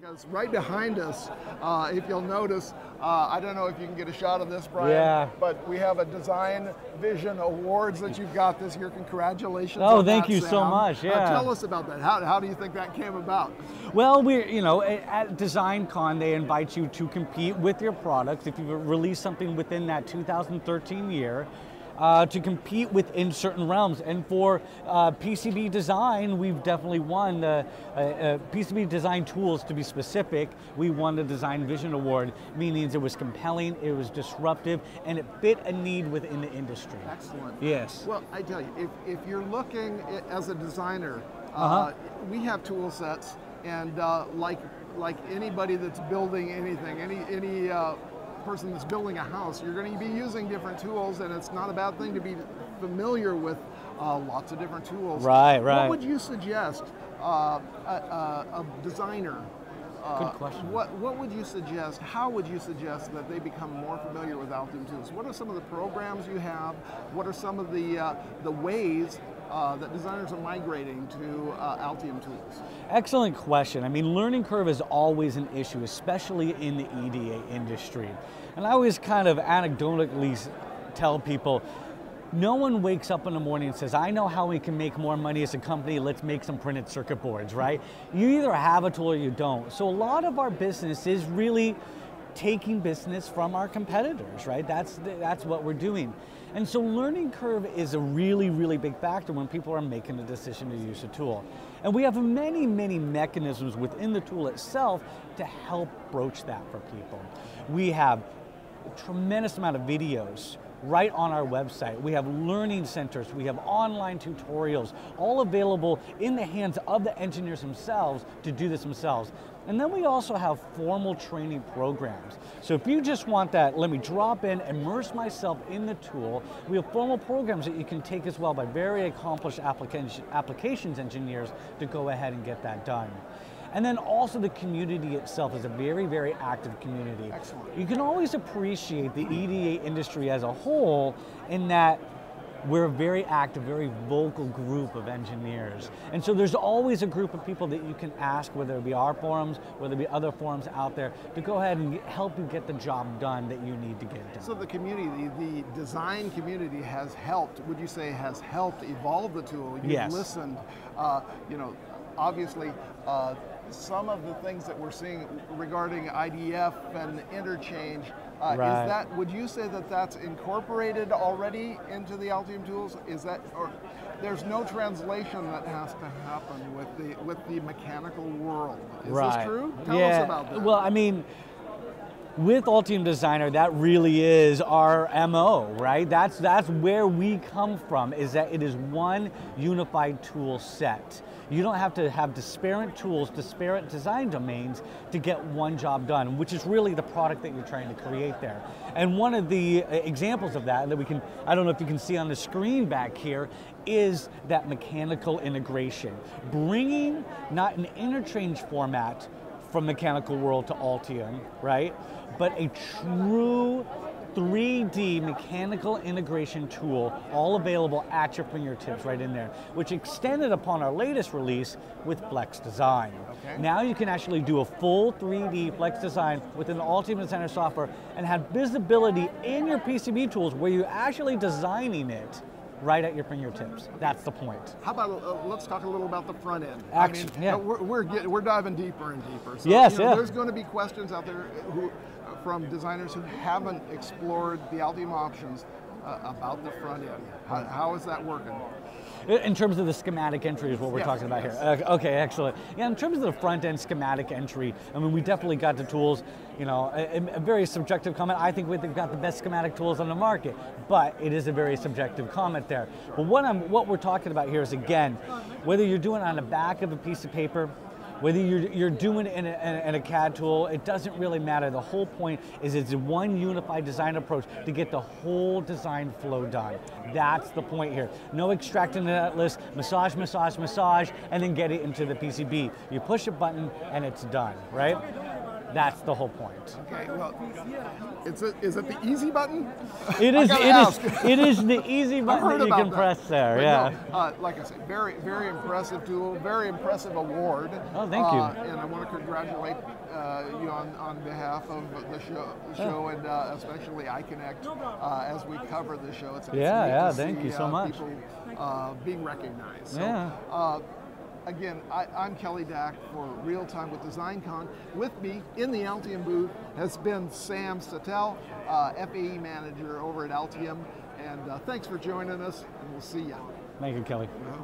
Because right behind us, if you'll notice, I don't know if you can get a shot of this, Brian, yeah. but we have a Design Vision Awards that you've got this year. Congratulations. Oh, on thank that, you Sam. so much. Yeah. Tell us about that. How do you think that came about? Well, at DesignCon, they invite you to compete with your product if you release something within that 2013 year. To compete within certain realms. And for PCB design, we've definitely won the PCB Design Tools, to be specific. We won the Design Vision Award, meaning it was compelling, it was disruptive, and it fit a need within the industry. Excellent. Yes. Well, I tell you, if you're looking as a designer, we have tool sets, and like anybody that's building anything, any person that's building a house, you're going to be using different tools, and it's not a bad thing to be familiar with lots of different tools. Right. What would you suggest a designer? Good question. What would you suggest? How would you suggest that they become more familiar with Altium Tools? What are some of the programs you have? What are some of the ways that designers are migrating to Altium Tools? Excellent question. I mean, learning curve is always an issue, especially in the EDA industry. And I always kind of anecdotally tell people, no one wakes up in the morning and says, I know how we can make more money as a company, let's make some printed circuit boards, right? You either have a tool or you don't. So a lot of our business is really taking business from our competitors, right? That's what we're doing. And so learning curve is a really, really big factor when people are making a decision to use a tool. And we have many, many mechanisms within the tool itself to help broach that for people. We have a tremendous amount of videos right on our website. We have learning centers, we have online tutorials, all available in the hands of the engineers themselves to do this themselves. And then we also have formal training programs. So if you just want that, let me drop in, immerse myself in the tool, we have formal programs that you can take as well by very accomplished applications engineers to go ahead and get that done. And then also the community itself is a very, very active community. Excellent. You can always appreciate the EDA industry as a whole in that we're a very active, very vocal group of engineers. And so there's always a group of people that you can ask, whether it be our forums, whether it be other forums out there, to go ahead and help you get the job done that you need to get done. So the community, the design community has helped, would you say has helped evolve the tool? You've Yes. listened, obviously, some of the things that we're seeing regarding IDF and interchange, Right. is that, would you say that that's incorporated already into the Altium tools? Is that, or there's no translation that has to happen with the mechanical world? Is this true? Tell us about that. Well, I mean, with Altium Designer, that really is our MO, right? That's where we come from, is that it is one unified tool set. You don't have to have disparate tools, disparate design domains to get one job done, which is really the product that you're trying to create there. And one of the examples of that we can, I don't know if you can see on the screen back here, is that mechanical integration. Bringing not an interchange format from Mechanical World to Altium, right? But a true 3D mechanical integration tool, all available at your fingertips right in there, which extended upon our latest release with Flex Design. Okay. Now you can actually do a full 3D Flex Design within the Altium Designer software and have visibility in your PCB tools where you're actually designing it right at your fingertips. That's the point. How about, let's talk a little about the front end. Action, I mean, yeah. We're diving deeper and deeper. So, Yes, yeah. There's going to be questions out there from designers who haven't explored the Altium options about the front end. How is that working? In terms of the schematic entry is what we're talking about here. Okay, excellent. Yeah, in terms of the front end schematic entry, I mean, we definitely got the tools, a very subjective comment. I think we've got the best schematic tools on the market, but it is a very subjective comment there. But what we're talking about here is, again, whether you're doing it on the back of a piece of paper, whether you're doing it in a CAD tool, it doesn't really matter. The whole point is it's one unified design approach to get the whole design flow done. That's the point here. No extracting that list, massage, and then get it into the PCB. You push a button and it's done, right? That's the whole point. Okay, well, is it the easy button? It is. It is the easy button that you can press there. But yeah. No, like I said, very impressive tool, very impressive award. Oh, thank you. And I want to congratulate you on behalf of the show, and especially iConnect as we cover the show. It's neat to thank see, you so much. People being recognized. So, yeah. Again, I'm Kelly Dack for Real Time with DesignCon. With me in the Altium booth has been Sam Sattel, FAE manager over at Altium. And thanks for joining us, and we'll see you. Thank you, Kelly. Uh-huh.